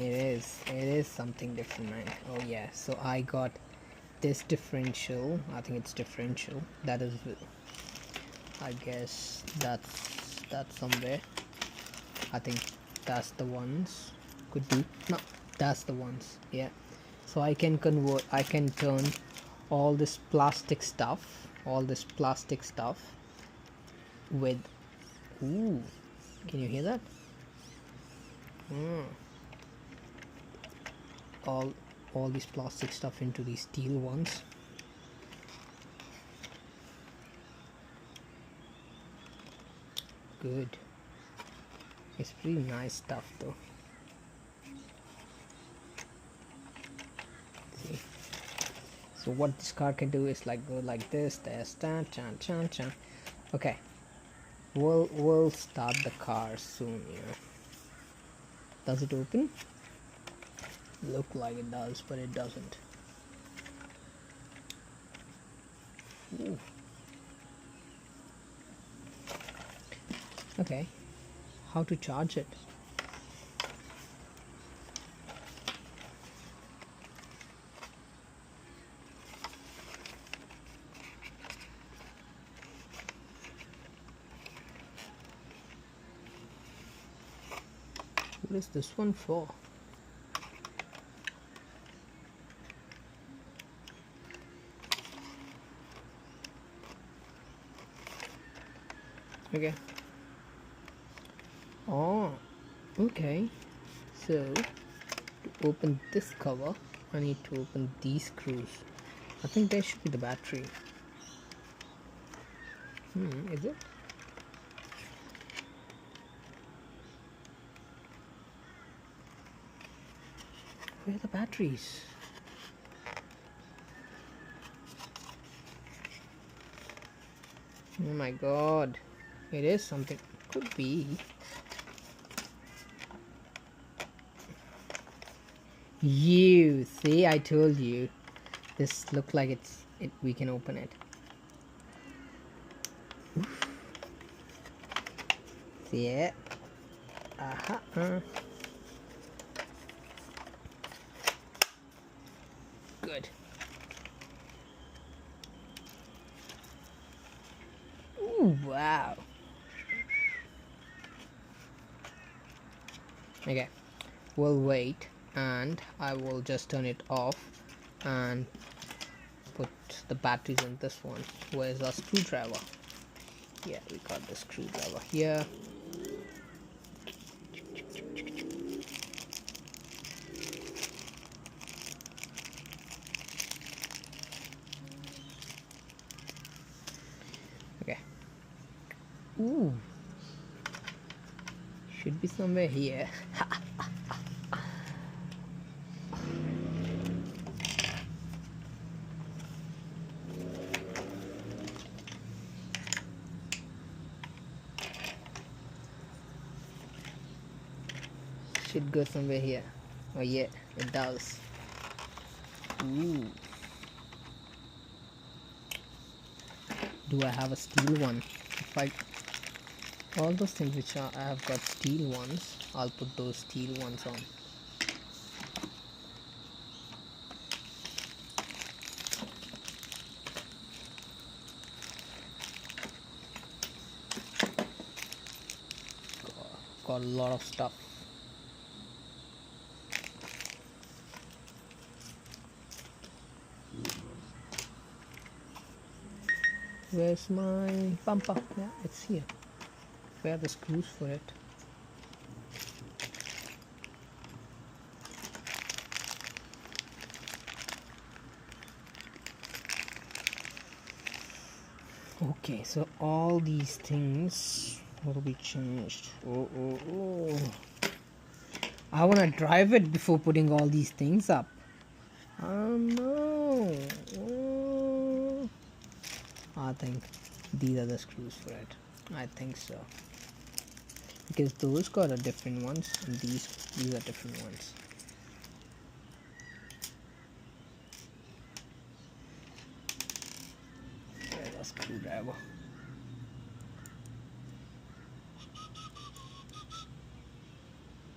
It is something different, man. Oh yeah, so I got this differential. I think it's differential. That is, I guess that's somewhere. I think that's the ones. Could be. No, that's the ones. Yeah. So I can turn all this plastic stuff with, ooh, can you hear that? All these plastic stuff into these steel ones. Good. It's pretty nice stuff though. See? So what this car can do is like go like this. There's chan chan chan chan. Okay. We'll start the car soon, Does it open? Look like it does, but it doesn't. Ooh. Okay. How to charge it? What is this one for? Okay. Oh, okay. So to open this cover, I need to open these screws. I think there should be the battery. Is it? Where are the batteries? Oh my god. It is something. Could be. You see, I told you. This looked like we can open it. Oof. See it? Good. Ooh, wow. Okay, we'll wait and I will just turn it off and put the batteries in this one. Where's our screwdriver? Yeah, we got the screwdriver here. Okay. Ooh, should be somewhere here. Should go somewhere here. Oh yeah, it does. Ooh. Do I have a steel one? If all those things which I have got steel ones, I'll put those steel ones on. Got a lot of stuff. Where's my bumper? Yeah, it's here. Where are the screws for it? Okay, so all these things will be changed. Oh. I want to drive it before putting all these things up. Oh no. Oh. I think these are the screws for it. I think so. Because those got a different ones and these are different ones. There's a screwdriver.